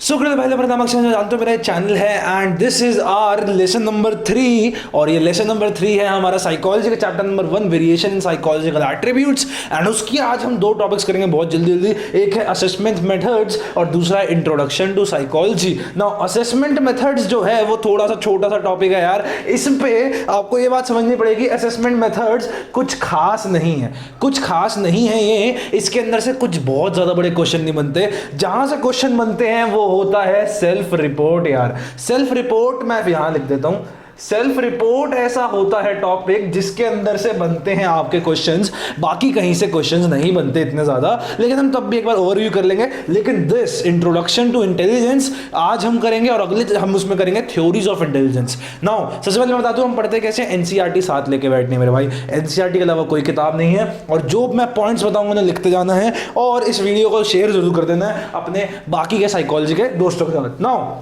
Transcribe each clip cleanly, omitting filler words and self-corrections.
पहले प्रथम जानते हो मेरा चैनल है and this is our lesson number 3 और ये लेसन नंबर 3 है हमारा साइकोलॉजी का chapter number 1 variation in psychological attributes and उसकी आज हम दो टॉपिक्स करेंगे बहुत जल्दी। एक है असेसमेंट मेथड्स और दूसरा है introduction to psychology. Now assessment methods जो है वो थोड़ा सा छोटा सा टॉपिक है यार, इस पे आपको ये बात समझनी पड़ेगी असेसमेंट मेथड्स कुछ खास नहीं है, कुछ खास नहीं है ये, इसके अंदर से कुछ बहुत ज्यादा बड़े क्वेश्चन नहीं बनते। जहां से क्वेश्चन बनते हैं वो होता है सेल्फ रिपोर्ट। यार सेल्फ रिपोर्ट मैं यहां लिख देता हूं, सेल्फ रिपोर्ट ऐसा होता है टॉपिक जिसके अंदर से बनते हैं आपके क्वेश्चंस, बाकी कहीं से क्वेश्चंस नहीं बनते इतने ज्यादा, लेकिन हम तब भी एक बार ओवरव्यू कर लेंगे। लेकिन दिस इंट्रोडक्शन टू इंटेलिजेंस आज हम करेंगे और अगले हम उसमें करेंगे थ्योरीज ऑफ इंटेलिजेंस। नाउ सबसे पहले मैं बता दूं हम पढ़ते कैसे, एनसीईआरटी साथ लेके बैठने मेरे भाई, एनसीईआरटी के अलावा कोई किताब नहीं है और जो मैं पॉइंट्स बताऊंगा उन्हें लिखते जाना है और इस वीडियो को शेयर जरूर कर देना है अपने बाकी के साइकोलॉजी के दोस्तों के साथ। नाउ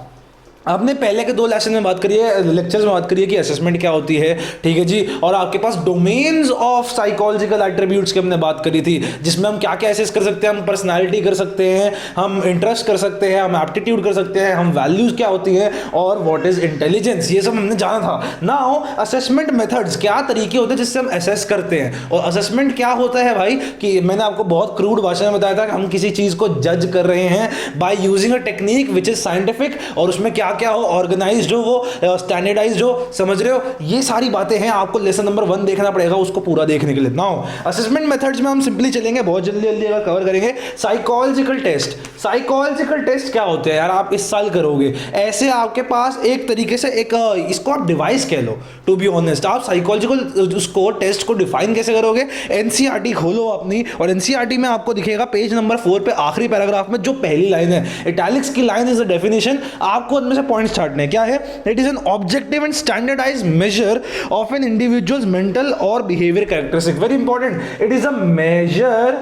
आपने पहले के दो लेसन में बात करी है, लेक्चर्स में बात करी है कि असेसमेंट क्या होती है, ठीक है जी, और आपके पास डोमेन्स ऑफ साइकोलॉजिकल एट्रीब्यूट्स की हमने बात करी थी जिसमें हम क्या क्या असेस कर सकते हैं, हम पर्सनालिटी कर सकते हैं, हम इंटरेस्ट कर सकते हैं, हम एप्टीट्यूड कर सकते हैं, हम वैल्यूज क्या होती हैं और व्हाट इज इंटेलिजेंस, ये सब हमने जाना था। नाउ असेसमेंट मेथड्स क्या तरीके होते हैं जिससे हम असेस करते हैं, और असेसमेंट क्या होता है भाई कि मैंने आपको बहुत क्रूड भाषा में बताया था कि हम किसी चीज को जज कर रहे हैं by using a technique which is scientific और उसमें क्या क्या हो, ऑर्गेनाइज्ड हो, वो स्टैंडर्डाइज्ड हो, समझ रहे हो, ये सारी बातें हैं। आपको लेसन नंबर 1 देखना पड़ेगा उसको पूरा देखने के लिए। नाउ असेसमेंट मेथड्स में हम सिंपली चलेंगे, बहुत जल्दी जल्दी कवर करेंगे। साइकोलॉजिकल टेस्ट, साइकोलॉजिकल टेस्ट क्या होते हैं यार, आप इस साल करोगे ऐसे, आपके पास एक तरीके से एक इसको आप डिवाइस कह लो, टू बी ऑनेस्ट। आप साइकोलॉजिकल उसको टेस्ट को डिफाइन कैसे करोगे, एनसीईआरटी खोलो अपनी और एनसीईआरटी में आपको दिखेगा पेज नंबर 4 पे आखिरी पैराग्राफ में जो पहली लाइन है, इटैलिक्स की लाइन इज द डेफिनेशन, आपको उनमें से पॉइंट्स छाटने। क्या है, it is an objective and standardised measure of an individuals mental और behaviour characteristic. Very important, it is a measure,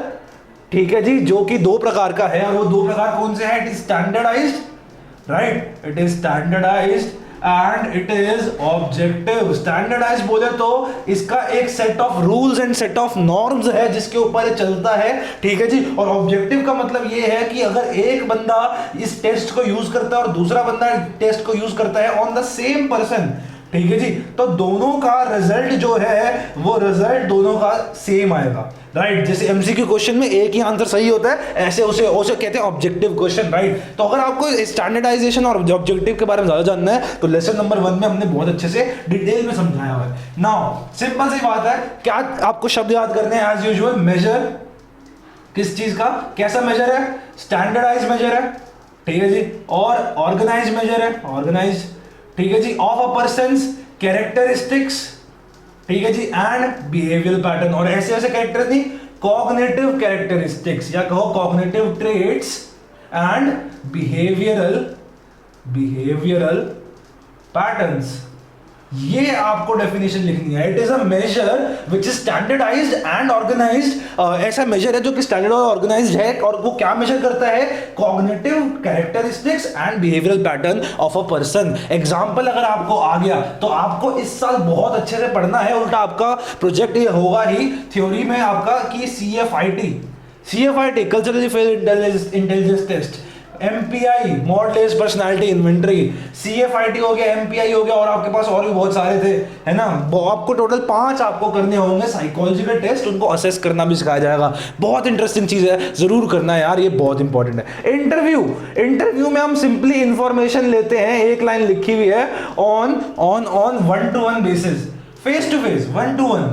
ठीक है जी, जो कि दो प्रकार का है और वो दो प्रकार कौन से हैं, it is standardised, right, it is standardised and it is objective. Standardise बोले तो इसका एक set of rules and set of norms है जिसके ऊपर ये चलता है, ठीक है जी। और ऑब्जेक्टिव का मतलब ये है कि अगर एक बंदा इस टेस्ट को यूज करता है और दूसरा बंदा टेस्ट को यूज करता है ऑन द सेम पर्सन, ठीक है जी, तो दोनों का रिजल्ट जो है वो रिजल्ट दोनों का सेम आएगा, राइट। जैसे एमसीक्यू क्वेश्चन में एक ही आंसर सही होता है, ऐसे उसे कहते हैं ऑब्जेक्टिव क्वेश्चन, राइट। तो अगर आपको स्टैंडर्डाइजेशन और ऑब्जेक्टिव के बारे में ज्यादा जानना है तो लेसन नंबर 1 में हमने बहुत अच्छे से डिटेल में समझाया हुआ है। नाउ सिंपल सी बात है, क्या आपको शब्द याद करने हैं एज यूजुअल, मेजर किस चीज का, कैसा मेजर है, स्टैंडर्डाइज मेजर है, ठीक है जी, और ऑर्गेनाइज मेजर है, ऑर्गेनाइज, ठीक है जी, ऑफ अ पर्सन्स कैरेक्टरिस्टिक्स, ठीक है जी, एंड बिहेवियरल पैटर्न। और ऐसे ऐसे कैरेक्टर नहीं, कॉग्निटिव कैरेक्टरिस्टिक्स या कहो cognitive traits and behavioural patterns, ये आपको डेफिनेशन लिखनी है। It is a measure which is standardised and organised, ऐसा मेजर है जो कि स्टैंडर्ड और ऑर्गेनाइज्ड है और वो क्या मेजर करता है, cognitive characteristics and behavioural pattern of a person. Example अगर आपको आ गया तो आपको इस साल बहुत अच्छे से पढ़ना है, उल्टा आपका प्रोजेक्ट ये होगा ही थ्योरी में आपका कि CFIT culturally field intelligence test, MPI Maudsley personality inventory, CFIT हो गया, एमपीआई हो गया और आपके पास और भी बहुत सारे थे, है ना। आपको टोटल 5 आपको करने होंगे साइकोलॉजिकल टेस्ट, उनको असेस करना भी सिखाया जाएगा। बहुत इंटरेस्टिंग चीज है, जरूर करना है यार, ये बहुत इंपॉर्टेंट है। इंटरव्यू में हम सिंपली इंफॉर्मेशन लेते हैं, एक लाइन लिखी हुई है, on 1-to-1 basis, face to face 1-to-1,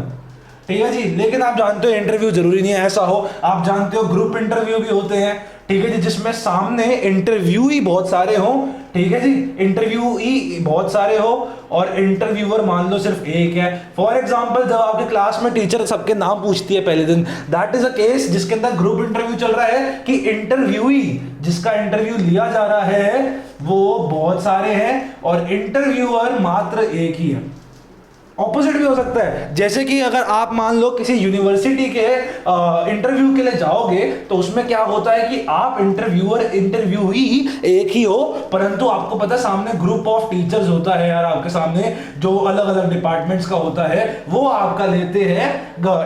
ठीक है जी। लेकिन आप जानते हो इंटरव्यू जरूरी नहीं है ऐसा हो, आप जानते हो ग्रुप इंटरव्यू भी होते हैं, ठीक है जी, जिसमें सामने इंटरव्यू ही बहुत सारे हो, ठीक है जी, इंटरव्यू ही बहुत सारे हो और इंटरव्यूअर मान लो सिर्फ एक है। फॉर एग्जांपल जब आपके क्लास में टीचर सबके नाम पूछती है पहले दिन, दैट इज अ केस जिसके अंदर ग्रुप इंटरव्यू चल रहा है कि इंटरव्यूई जिसका इंटरव्यू लिया जा रहा है वो बहुत सारे हैं और इंटरव्यूअर मात्र एक ही है, ऑपोजिट भी हो सकता है, जैसे कि अगर आप मान लो किसी यूनिवर्सिटी के इंटरव्यू के लिए जाओगे तो उसमें क्या होता है कि आप इंटरव्यूअर इंटरव्यूई एक ही हो, परंतु आपको पता है सामने ग्रुप ऑफ टीचर्स होता है यार, आपके सामने जो अलग अलग डिपार्टमेंट्स का होता है वो आपका लेते हैं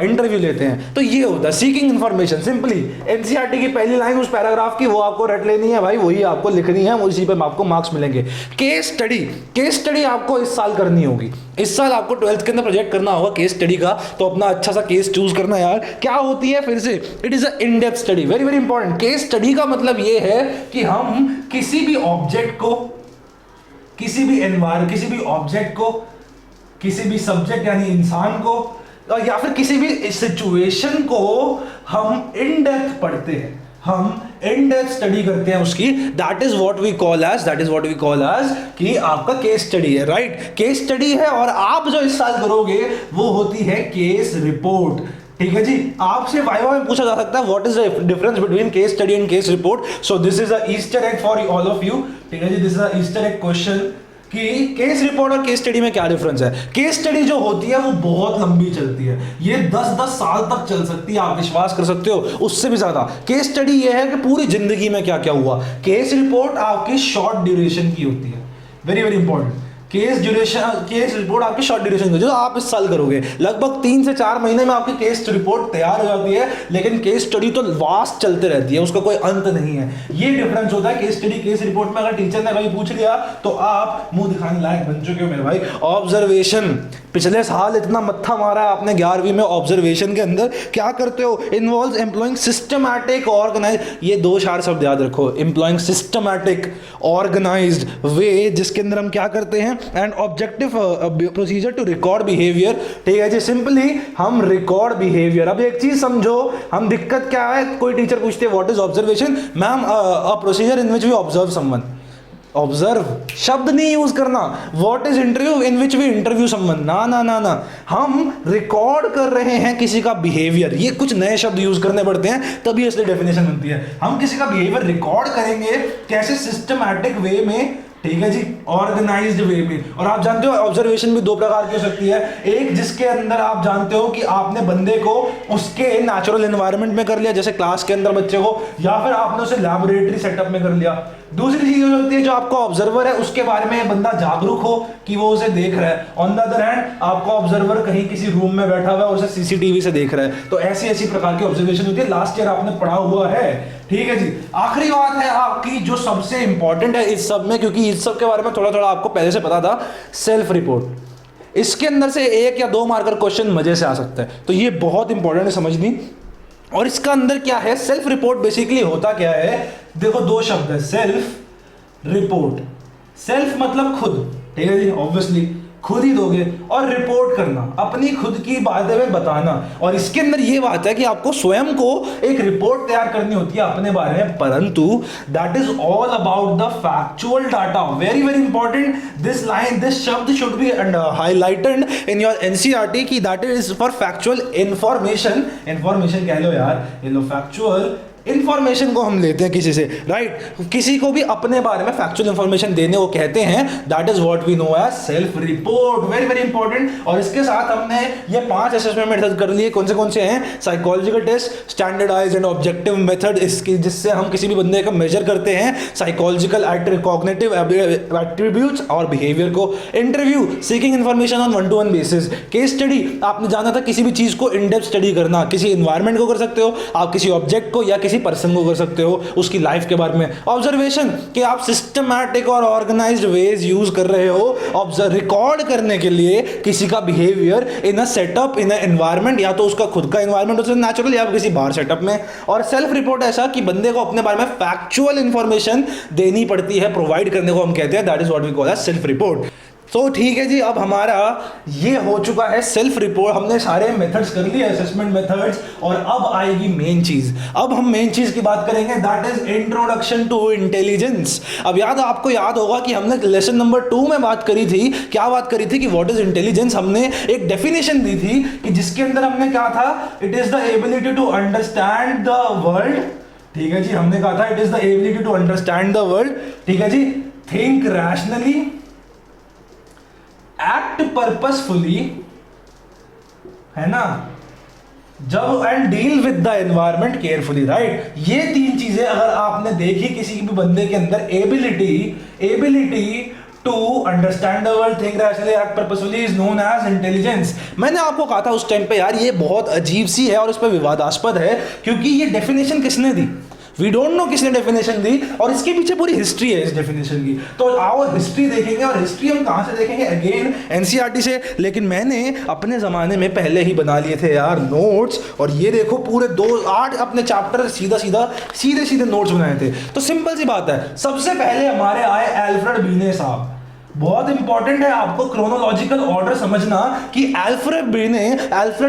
इंटरव्यू लेते हैं। तो ये होता है सीकिंग इन्फॉर्मेशन। सिंपली एनसीईआरटी की पहली लाइन उस पैराग्राफ की वो आपको रट लेनी है भाई, वही आपको लिखनी है, उसी पे आपको मार्क्स मिलेंगे। केस स्टडी आपको इस साल करनी होगी, इस साल आपको 12th के अंदर प्रोजेक्ट करना होगा केस स्टडी का, तो अपना अच्छा सा केस चूज करना यार। क्या होती है फिर से, it is a in depth study, very very important. Case study का मतलब ये है कि हम किसी भी ऑब्जेक्ट को, किसी भी ऑब्जेक्ट को, किसी भी सब्जेक्ट यानी इंसान को, या फिर किसी भी सिचुएशन को हम इन डेप्थ पढ़ते हैं, हम इन डेप्थ स्टडी करते हैं उसकी। That is what we call as कि आपका केस स्टडी है, राइट। केस स्टडी है और आप जो इस साल करोगे वो होती है केस रिपोर्ट। ठीक है जी, आपसे वाइवा में पूछा जा सकता है what is the difference between case study and case report. So this is a Easter egg for all of you. ठीक है जी, this is a Easter egg question कि केस रिपोर्ट और केस स्टडी में क्या डिफरेंस है। Case study जो होती है वो बहुत लंबी चलती है, ये 10-10 साल तक चल सकती है, आप विश्वास कर सकते हो, उससे भी ज्यादा। केस स्टडी ये है कि पूरी जिंदगी में क्या क्या हुआ। केस रिपोर्ट आपकी शॉर्ट ड्यूरेशन की होती है, very very important. Case report आपकी शॉर्ट ड्यूरेशन की, जो आप इस साल करोगे लगभग 3 से 4 महीने में आपकी केस रिपोर्ट तैयार हो जाती है, लेकिन केस स्टडी तो वास्ट चलते रहती है, उसका कोई अंत नहीं है। ये डिफरेंस होता है केस स्टडी केस रिपोर्ट में। अगर टीचर ने कभी पूछ लिया तो आप मुंह दिखाने लायक बन चुके हो मेरे भाई। ऑब्जर्वेशन, पिछले साल इतना मत्था मारा आपने 11वीं में ऑब्जर्वेशन के अंदर, क्या करते हो, इन्वॉल्व एम्प्लॉइंग सिस्टमैटिक ऑर्गेनाइज, ये 2 4 शब्द याद रखो, एम्प्लॉइंग सिस्टमैटिक ऑर्गेनाइज्ड वे, जिसके अंदर हम क्या करते हैं, and objective procedure to record behaviour. ठीक है जी, सिंपली हम रिकॉर्ड बिहेवियर। अब एक चीज समझो, हम दिक्कत क्या है, कोई टीचर पूछते हैं what is observation, ma'am a procedure in which we observe someone. Observe शब्द नहीं यूज करना। What is interview, in which we interview someone, ना ना ना ना, हम रिकॉर्ड कर रहे हैं किसी का बिहेवियर। ये कुछ नए शब्द यूज करने पड़ते हैं तभी इसलिए डेफिनेशन बनती है। हम किसी का बिहेवियर रिकॉर्ड करेंगे कैसे, सिस्टमैटिक वे में, ठीक है जी, ऑर्गेनाइज्ड वे में। और आप जानते हो ऑब्जर्वेशन भी 2 प्रकार की हो सकती है, एक जिसके अंदर आप जानते हो कि आपने बंदे को उसके नेचुरल एनवायरनमेंट में कर लिया, जैसे क्लास के अंदर बच्चे को, या फिर आपने उसे लैबोरेटरी सेटअप में कर लिया। दूसरी चीज हो सकती है जो आपको ऑब्जर्वर है उसके बारे में बंदा जागरूक हो कि वो उसे देख रहा है। ऑन द अदर हैंड आपको ऑब्जर्वर कहीं किसी रूम में बैठा हुआ है और उसे सीसीटीवी से देख रहा है। तो ऐसी ऐसी प्रकार की ऑब्जर्वेशन होती है, लास्ट ईयर आपने पढ़ा हुआ है। ठीक है जी, आखिरी बात है आपकी जो सबसे इंपॉर्टेंट है इस सब में, क्योंकि इस सब के बारे में थोड़ा थोड़ा आपको पहले से पता था, सेल्फ रिपोर्ट। इसके अंदर से 1 या 2 मार्कर क्वेश्चन मजे से आ सकता है, तो ये बहुत इंपॉर्टेंट है समझनी। और इसका अंदर क्या है, सेल्फ रिपोर्ट बेसिकली होता क्या है, देखो 2 शब्द है, सेल्फ रिपोर्ट। सेल्फ मतलब खुद, ठीक है जी, ऑब्वियसली खुद ही दोगे, और रिपोर्ट करना, अपनी खुद की बातें में बताना। और इसके अंदर ये बात है कि आपको स्वयं को एक रिपोर्ट तैयार करनी होती है अपने बारे में, परंतु that is all about the factual data. Very very important, this line, this शब्द should be highlighted in your NCERT की that is for factual information. Information कह लो यार, ये लो, फैक्चुअल इंफॉर्मेशन को हम लेते हैं किसी से, राइट, किसी को भी अपने बारे में फैक्चुअल इंफॉर्मेशन देने को कहते हैं, that is what we know as self report. Very very important. और इसके साथ हमने ये 5 असेसमेंट मेथड कर लिए। कौन से हैं, psychological test, standardised and objective method, इसकी जिससे हम किसी भी बंदे का मेजर करते हैं, साइकोलॉजिकल कॉग्निटिव एट्रीब्यूट्स और बिहेवियर को, interview, seeking information on 1-to-1 basis, case study, आपने जाना था किसी भी चीज को इन डेप्थ स्टडी करना, किसी एनवायरनमेंट को कर सकते हो आप, किसी ऑब्जेक्ट को या किसी पर्सन को कर सकते हो, उसकी लाइफ के बारे में। ऑब्जर्वेशन कि आप सिस्टमैटिक और ऑर्गेनाइज्ड वेज यूज कर रहे हो ऑब्जर्व रिकॉर्ड करने के लिए किसी का behaviour in a setup, in a environment, या तो उसका खुद का एनवायरनमेंट हो नेचुरल या किसी बाहर सेटअप में। और सेल्फ रिपोर्ट ऐसा कि बंदे को अपने बारे में फैक्चुअल इंफॉर्मेशन देनी पड़ती है, प्रोवाइड करने को हम कहते हैं, that is what we call as self report. तो ठीक है जी, अब हमारा ये हो चुका है सेल्फ रिपोर्ट, हमने सारे मेथड्स कर लिए, असेसमेंट मेथड्स, और अब आएगी मेन चीज। अब हम मेन चीज की बात करेंगे, that is introduction to intelligence. अब आपको याद होगा कि हमने लेसन नंबर 2 में बात करी थी, क्या बात करी थी कि व्हाट इज इंटेलिजेंस। हमने एक डेफिनेशन दी थी कि जिसके अंदर हमने कहा था, it is the ability to understand the world. ठीक है जी, हमने कहा था it is the ability to understand the world, ठीक है जी, थिंक रैशनली, act purposefully है ना, जब and deal with the environment carefully, right. ये तीन चीजें अगर आपने देखी किसी भी बंदे के अंदर, ability to understand the world, think rationally, act purposefully is known as intelligence. मैंने आपको कहा था उस टाइम पे यार ये बहुत अजीब सी है और इस पर विवादास्पद है, क्योंकि ये डेफिनेशन किसने दी, वी डोंट नो किसने डेफिनेशन दी, और इसके पीछे पूरी हिस्ट्री है इस डेफिनेशन की। तो आओ हिस्ट्री देखेंगे, और हिस्ट्री हम कहाँ से देखेंगे, अगेन एनसीईआरटी से। लेकिन मैंने अपने ज़माने में पहले ही बना लिए थे यार नोट्स, और ये देखो पूरे 8 अपने चैप्टर सीधे नोट्स बनाए थे। तो सिंपल सी बात है, सबसे पहले हमारे आए अल्फ्रेड बीने साहब। बहुत इंपॉर्टेंट है आपको क्रोनोलॉजिकल ऑर्डर समझना कि अल्फ्रेड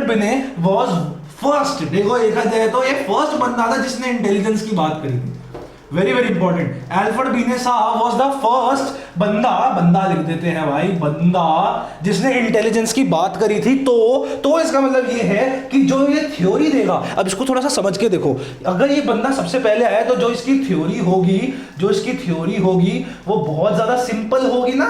बिने वाज फर्स्ट, देखो देखा जाए तो ये फर्स्ट बंदा था जिसने इंटेलिजेंस की बात करी थी। Very very important, Alfred Binet साहब वाज द फर्स्ट बंदा लिख देते हैं भाई, बंदा जिसने इंटेलिजेंस की बात करी थी। तो इसका मतलब ये है कि जो ये थ्योरी देगा, अब इसको थोड़ा सा समझ के देखो, अगर ये बंदा सबसे पहले आया तो जो इसकी थ्योरी होगी वो बहुत ज्यादा सिंपल होगी ना,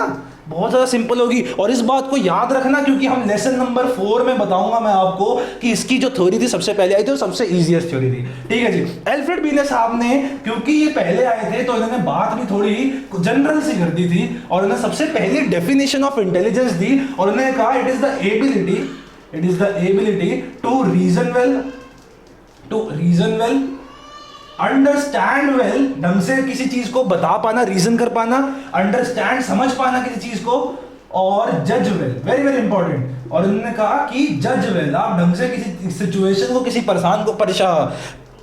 बहुत ज़्यादा सिंपल होगी। और इस बात को याद रखना, क्योंकि हम लेसन नंबर 4 में बताऊंगा मैं आपको कि इसकी जो थ्योरी थी सबसे पहले आई थी, सबसे इजीएस्ट थ्योरी थी। ठीक है जी, अल्फ्रेड बीने साहब ने, क्योंकि ये पहले आए थे तो इन्होंने बात भी थोड़ी जनरल सी कर दी थी, और इन्होंने सबसे पहले डेफिनेशन ऑफ इंटेलिजेंस दी, और उन्होंने कहा it is the ability to reason well, understand well, ढंग से किसी चीज को बता पाना, रीजन कर पाना, अंडरस्टैंड समझ पाना किसी चीज को, और जज वेल, वेरी वेरी इंपॉर्टेंट। और उन्होंने कहा कि जज वेल, आप ढंग से किसी सिचुएशन को, किसी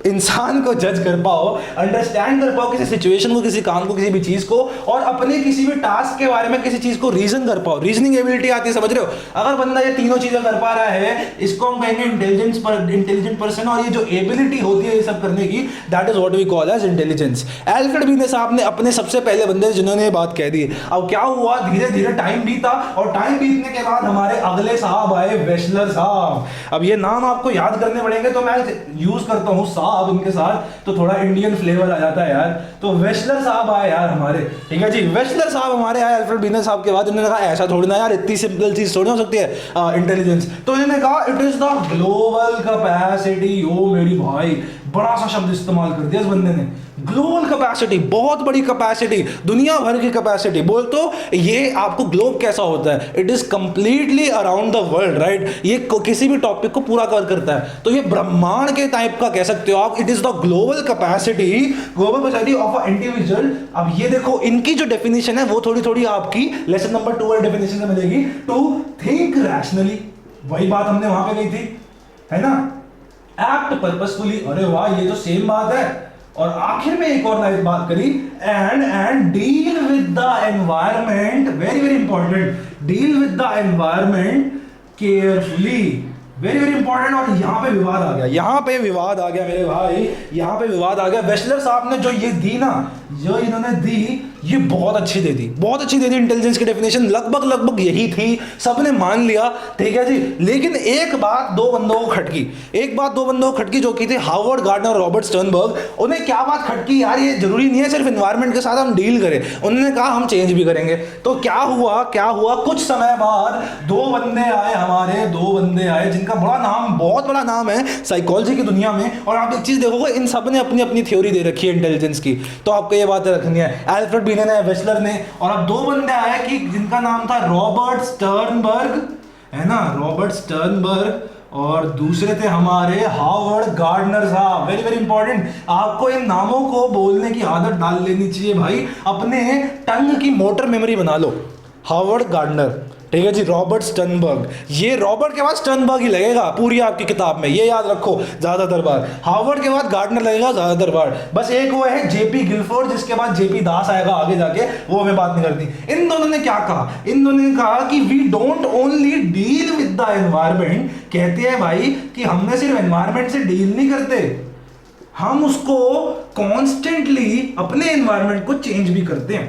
इंसान को जज कर पाओ, अंडरस्टैंड कर पाओ किसी सिचुएशन को, किसी काम को, किसी भी चीज को, और अपने किसी भी टास्क के बारे में किसी चीज को रीजन कर पाओ। रीजनिंग एबिलिटी आती है, समझ रहे हो। अगर बंदा ये तीनों चीजें कर पा रहा है, इसको हम कहेंगे इंटेलिजेंट पर्सन, और ये जो एबिलिटी होती है ये सब करने की, that is what we call as intelligence. Alfred Binet साहब ने अपने सबसे पहले बंदे जिन्होंने ये बात कह दी। अब क्या हुआ, धीरे धीरे टाइम बीता, और टाइम बीतने के बाद हमारे अगले साहब आए, वेशलर साहब। अब ये नाम आपको याद करने पड़ेंगे, तो मैं यूज करता हूँ साहब इनके साथ, तो थोड़ा इंडियन फ्लेवर आ जाता है यार। तो वेशलर साहब आए यार हमारे, ठीक है जी, वेशलर साहब हमारे आए अल्फ्रेड बीने साहब के बाद। इन्होंने कहा ऐसा थोड़ी ना यार, इतनी सिंपल चीज थोड़ी हो सकती है इंटेलिजेंस। तो इन्होंने कहा it is the global capacity. ओ मेरी भाई, बड़ा सा शब्द इस्तेमाल कर दिया इस बंदे ने, ग्लोबल कैपेसिटी, बहुत बड़ी कैपेसिटी, दुनिया भर की कैपेसिटी। बोल तो ये आपको ग्लोब कैसा होता है, it is completely around the world, right. ये किसी भी टॉपिक को पूरा कवर करता है, तो ये ब्रह्मांड के टाइप का कह सकते हो आप। It is the global capacity of a individual. अब ये देखो, इनकी जो डेफिनेशन है वो थोड़ी थोड़ी आपकी लेसन नंबर 2 वाली डेफिनेशन से मिलेगी, टू थिंक रैशनली, वही बात हमने वहां पे गई थी, है ना, एक्ट पर्पसफुली, अरे वाह ये तो सेम बात है। और आखिर में एक और लाइन बात करी, and deal with the environment, very very important, deal with the environment carefully, very very important. और यहाँ पे विवाद आ गया मेरे भाई, यहाँ पे विवाद आ गया। वेशलर साहब ने जो ये दी ना, जो इन्होंने दी, ये बहुत अच्छी दे दी इंटेलिजेंस की डेफिनेशन, लगभग यही थी, सबने मान लिया, ठीक है जी। लेकिन एक बात दो बंदों को खटकी, जो की थी हार्वर्ड गार्डनर और रॉबर्ट स्टर्नबर्ग। उन्हें क्या बात खटकी, यार ये जरूरी नहीं है सिर्फ एनवायरनमेंट के साथ हम डील करें, उन्होंने कहा हम चेंज भी करेंगे। तो क्या हुआ, कुछ समय बाद दो बंदे आए जिनका बहुत बड़ा नाम है साइकोलॉजी की दुनिया में। और आप एक चीज देखोगे, इन सब ने अपनी अपनी थ्योरी दे रखी है इंटेलिजेंस की, तो आपको ये बातें रखनी है, अल्फ्रेड बीने ने, वेशलर ने। और अब दो बंदे आए कि जिनका नाम था रॉबर्ट स्टर्नबर्ग, है ना, रॉबर्ट स्टर्नबर्ग, और दूसरे थे हमारे हार्वर्ड गार्डनर साहब। वेरी वेरी इंपॉर्टेंट, आपको इन नामों को बोलने की आदत डाल लेनी चाहिए भाई, अपने टंग की मोटर मेमोरी बना लो। हार्वर्ड गार्डनर, ठीक है जी, रॉबर्ट स्टर्नबर्ग, ये रॉबर्ट के बाद स्टर्नबर्ग ही लगेगा पूरी आपकी किताब में, ये याद रखो ज्यादातर बार। हार्वर्ड के बाद गार्डनर लगेगा ज्यादातर बार, बस एक वो है जेपी गिलफोर्ड, जिसके बाद जेपी दास आएगा आगे जाके, वो हमें बात नहीं करती। इन दोनों ने क्या कहा, इन दोनों ने कहा कि we don't only deal with the environment, कहते हैं भाई कि हमने सिर्फ एनवायरमेंट से डील नहीं करते, हम उसको कॉन्स्टेंटली अपने एनवायरमेंट को चेंज भी करते हैं,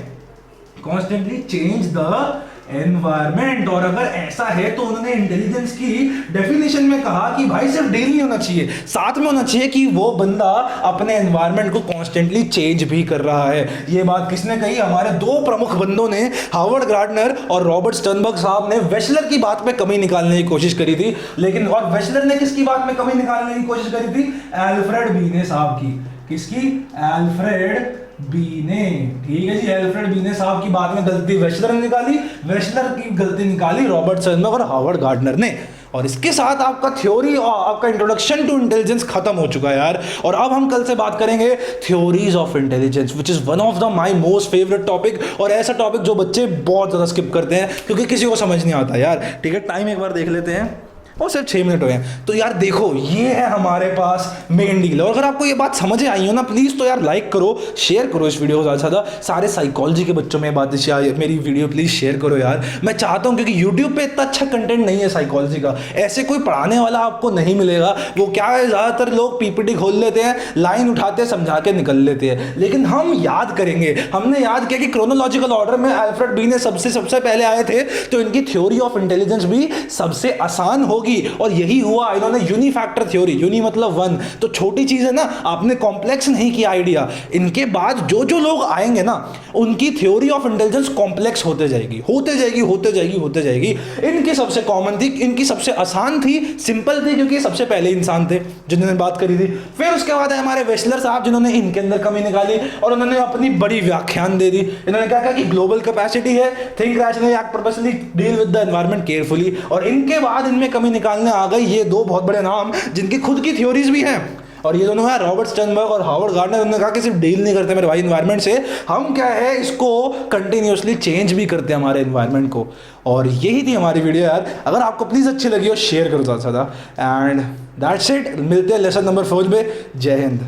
कॉन्स्टेंटली चेंज द एनवायरमेंट। और अगर ऐसा है तो उन्होंने इंटेलिजेंस की डेफिनेशन में कहा कि भाई सिर्फ डेल नहीं होना चाहिए, साथ में होना चाहिए कि वो बंदा अपने एनवायरमेंट को कॉन्स्टेंटली चेंज भी कर रहा है। ये बात किसने कही? हमारे दो प्रमुख बंदों ने, हार्वर्ड गार्डनर और रॉबर्ट स्टर्नबर्ग साहब ने वेशलर की बात में कमी निकालने की कोशिश करी थी, लेकिन और वेशलर ने किसकी बात में कमी निकालने की कोशिश करी थी? अल्फ्रेड बीने साहब की। किसकी? अल्फ्रेड बीने। ठीक है जी, अल्फ्रेड बीने साहब की बात में गलती वेशलर ने निकाली, वेशलर की गलती निकाली रॉबर्ट स्टर्नबर्ग और हार्वर्ड गार्डनर ने। और इसके साथ आपका थ्योरी और आपका इंट्रोडक्शन टू इंटेलिजेंस खत्म हो चुका है यार। और अब हम कल से बात करेंगे theories of intelligence, which is one of the my most favourite topic, और ऐसा टॉपिक जो बच्चे बहुत ज़्यादा स्किप करते हैं क्योंकि किसी को समझ नहीं आता यार। ठीक है, टाइम एक बार देख लेते हैं और सिर्फ 6 मिनट हुए हैं। तो यार देखो, ये है हमारे पास मेन डील। और अगर आपको ये बात समझ आई हो ना, प्लीज़ तो यार लाइक करो, शेयर करो इस वीडियो को ज़्यादा से ज़्यादा। सारे साइकोलॉजी के बच्चों में बात मेरी वीडियो प्लीज़ शेयर करो यार। मैं चाहता हूँ, क्योंकि यूट्यूब पे इतना अच्छा कंटेंट नहीं है साइकोलॉजी का, ऐसे कोई पढ़ाने वाला आपको नहीं मिलेगा। वो क्या है, ज़्यादातर लोग पीपीटी खोल लेते हैं, लाइन उठाते हैं, समझा के निकल लेते हैं। लेकिन हम याद करेंगे, हमने याद किया कि क्रोनोलॉजिकल ऑर्डर में अल्फ्रेड बीने सबसे पहले आए थे, तो इनकी थ्योरी ऑफ इंटेलिजेंस भी सबसे आसान होगी। और यही हुआ, इन्होंने यूनिफैक्टर थ्योरी, यूनि मतलब वन, तो छोटी चीज है ना, आपने कॉम्प्लेक्स नहीं किया आइडिया। इनके बाद जो जो लोग आएंगे ना, उनकी थ्योरी ऑफ इंटेलिजेंस कॉम्प्लेक्स होते जाएगी, होते जाएगी, होते जाएगी, होते जाएगी। इनकी सबसे कॉमन थी, इनकी सबसे आसान थी, सिंपल थी, क्योंकि सबसे पहले इंसान थे जिन्होंने बात करी थी। फिर उसके बाद है हमारे वेशलर साहब, जिन्होंने इनके अंदर कमी निकाली और उन्होंने अपनी बड़ी व्याख्यान दे दी। इन्होंने क्या कहा कि ग्लोबल कैपेसिटी है, think rationally, act purposefully, deal with the environment carefully. और इनके बाद इनमें कमी निकालने आ गई ये दो बहुत बड़े नाम, जिनकी खुद की थ्योरीज भी हैं। और ये दोनों है रॉबर्ट स्टर्नबर्ग और हार्वर्ड गार्डनर। उन्होंने कहा कि सिर्फ डील नहीं करते मेरे भाई एनवायरनमेंट से, हम क्या है, इसको कंटिन्यूअसली चेंज भी करते हैं हमारे एनवायरनमेंट को। और यही थी हमारी वीडियो यार। अगर आपको प्लीज़ अच्छी लगी हो, शेयर करो ज़्यादा से ज़्यादा। एंड दैट्स इट, मिलते हैं लेसन नंबर 4 में। जय हिंद।